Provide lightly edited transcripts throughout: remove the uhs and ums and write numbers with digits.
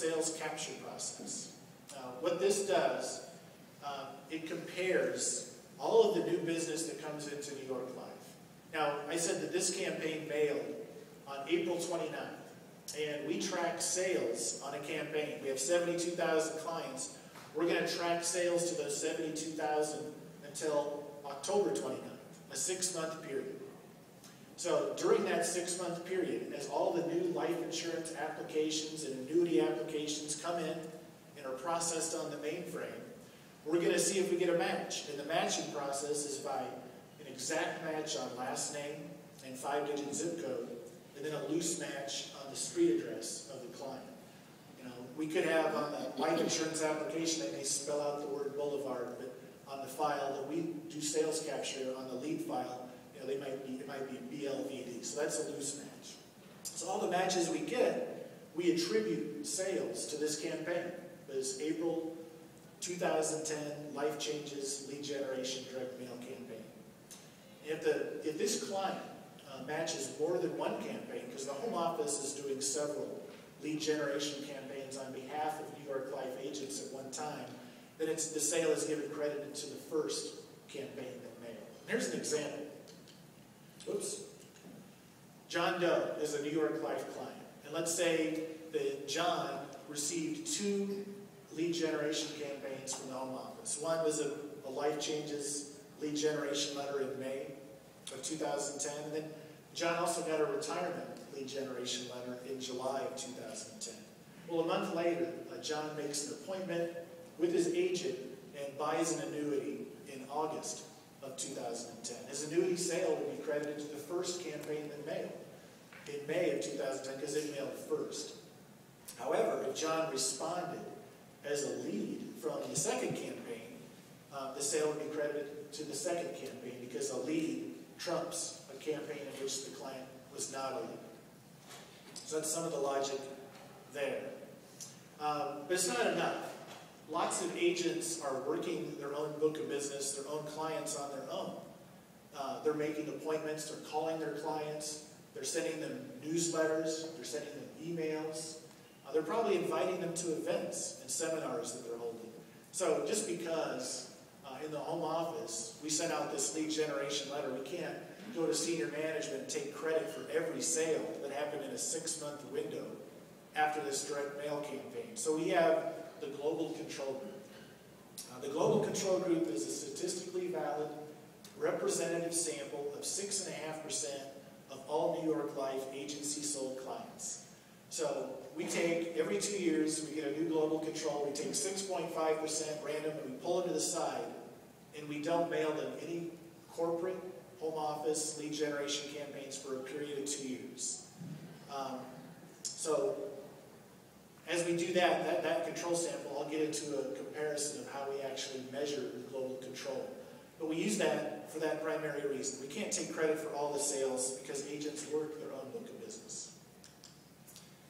sales capture process. What this does, it compares all of the new business that comes into New York Life. Now, I said that this campaign mailed on April 29th, and we track sales on a campaign. We have 72,000 clients. We're going to track sales to those 72,000 until October 29th, a 6-month period. So during that 6-month period, as all the new life insurance applications and annuity applications come in and are processed on the mainframe, we're going to see if we get a match. And the matching process is by an exact match on last name and 5-digit zip code, and then a loose match on the street address of the client. You know, we could have on the life insurance application, they may spell out the word Boulevard, but on the file that we do sales capture on the lead file, you know, it might be BLVD. So that's a loose match. So all the matches we get, we attribute sales to this campaign. This April 2010 Life Changes Lead Generation Direct Mail campaign. If this client matches more than one campaign, because the home office is doing several lead generation campaigns on behalf of New York Life agents at one time, then the sale is given credit to the first campaign that mailed. Here's an example. Oops. John Doe is a New York Life client. And let's say that John received 2 lead generation campaigns from the home office. One was a Life Changes lead generation letter in May of 2010. And then John also got a retirement lead generation letter in July of 2010. Well, a month later, John makes an appointment with his agent and buys an annuity in August of 2010. His annuity sale would be credited to the first campaign that mailed in May of 2010 because it mailed first. However, if John responded as a lead from the second campaign, the sale would be credited to the second campaign because a lead trumps a campaign in which the client was not a lead. So that's some of the logic there. But it's not enough. Lots of agents are working their own book of business, their own clients on their own. They're making appointments, they're calling their clients, they're sending them newsletters, they're sending them emails. They're probably inviting them to events and seminars that they're holding. So just because in the home office we sent out this lead generation letter, we can't go to senior management and take credit for every sale that happened in a 6-month window after this direct mail campaign. So we have the Global Control Group. The Global Control Group is a statistically valid representative sample of 6.5% of all New York Life agency sold clients. So we take, every 2 years, we get a new global control. We take 6.5% random and we pull them to the side, and we don't mail them any corporate, home office, lead generation campaigns for a period of 2 years. So as we do that control sample, I'll get into a comparison of how we actually measure the global control. But we use that for that primary reason. We can't take credit for all the sales because agents work their own book of business.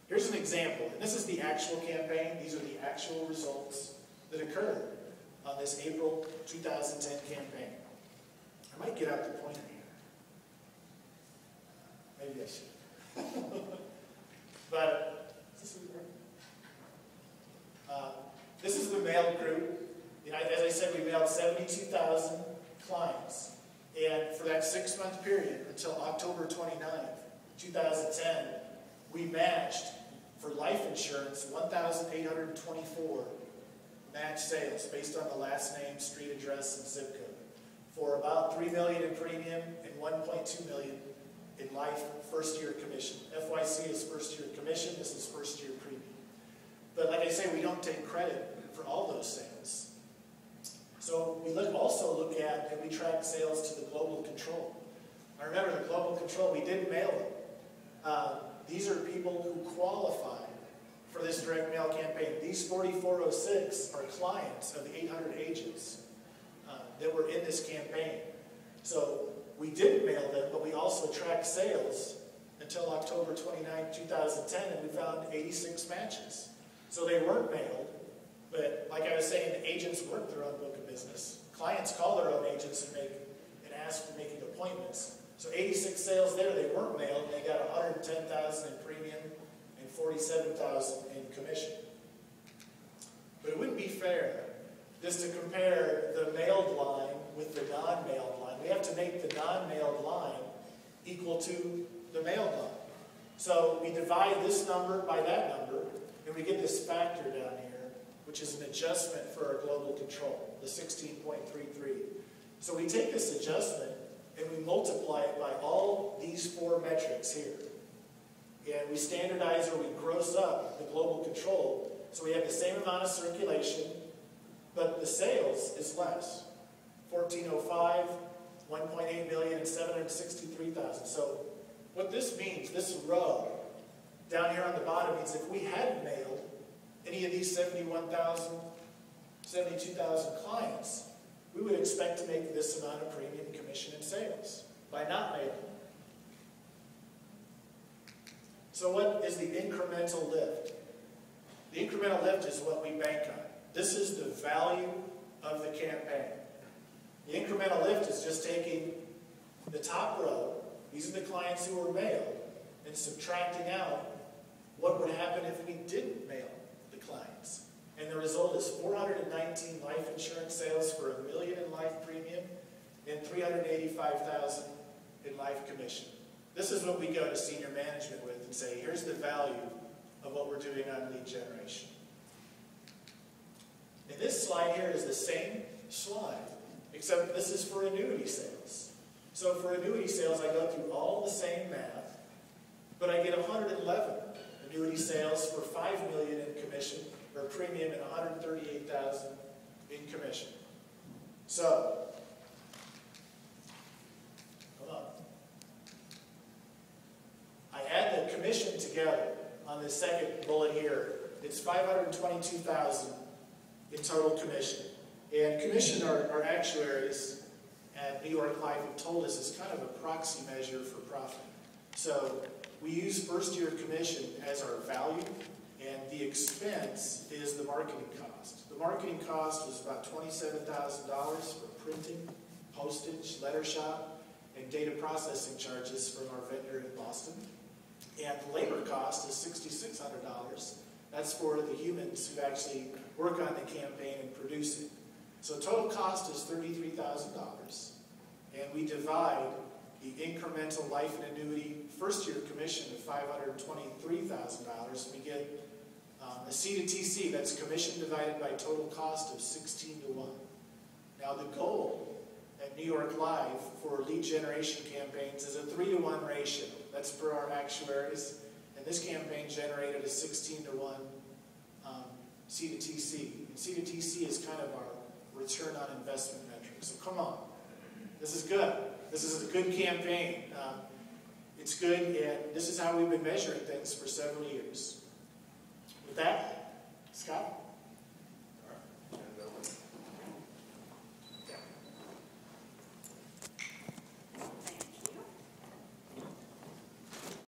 Here's an example. And this is the actual campaign. These are the actual results that occurred on this April 2010 campaign. I might get out the pointer here. Maybe I should. But this is the mail group. As I said, we mailed 72,000 clients. And for that 6-month period until October 29th, 2010, we matched for life insurance 1,824 match sales based on the last name, street address, and zip code for about $3 million in premium and $1.2 million in life first-year commission. FYC is first-year commission. This is first-year premium. But like I say, we don't take credit for all those sales. So we also look at and we track sales to the global control. Now remember, the global control, we didn't mail them. These are people who qualify for this direct mail campaign. These 4,406 are clients of the 800 agents that were in this campaign. So we didn't mail them, but we also tracked sales until October 29, 2010, and we found 86 matches. So they weren't mailed, but like I was saying, the agents work their own book of business. Clients call their own agents and ask for making appointments. So 86 sales there, they weren't mailed, and they got $110,000 in premium and $47,000 in commission. But it wouldn't be fair just to compare the mailed line with the non-mailed line. We have to make the non-mailed line equal to the mailed line. So we divide this number by that number, and we get this factor down here, which is an adjustment for our global control, the 16.33. So we take this adjustment and we multiply it by all these four metrics here. And we standardize or we gross up the global control. So we have the same amount of circulation, but the sales is less. 1405, 1.8 million, and 763,000. So what this means, this row down here on the bottom means if we had mailed any of these 71,000, 72,000 clients, we would expect to make this amount of premium, commission, and sales by not mailing. So what is the incremental lift? The incremental lift is what we bank on. This is the value of the campaign. The incremental lift is just taking the top row, these are the clients who were mailed, and subtracting out what would happen if we didn't mail the clients. And the result is 419 life insurance sales for $1 million in life premium and $385,000 in life commission. This is what we go to senior management with and say, here's the value of what we're doing on lead generation. And this slide here is the same slide, except this is for annuity sales. So for annuity sales, I go through all the same math, but I get 111 annuity sales for $5 million in commission, or premium, and $138,000 in commission. So, hold on. I add the commission together on the second bullet here. It's $522,000 in total commission. And commission, our actuaries at New York Life have told us is kind of a proxy measure for profit. So we use first year commission as our value, and the expense is the marketing cost. The marketing cost was about $27,000 for printing, postage, letter shop, and data processing charges from our vendor in Boston. And the labor cost is $6,600. That's for the humans who actually work on the campaign and produce it. So total cost is $33,000. And we divide the incremental life and annuity first year commission of $523,000. We get a C to TC, that's commission divided by total cost of 16 to 1. Now the goal at New York Live for lead generation campaigns is a 3 to 1 ratio. That's per our actuaries. And this campaign generated a 16 to 1 C to TC. And C to TC is kind of our return on investment metric. So come on. This is good. This is a good campaign. It's good, and this is how we've been measuring things for several years.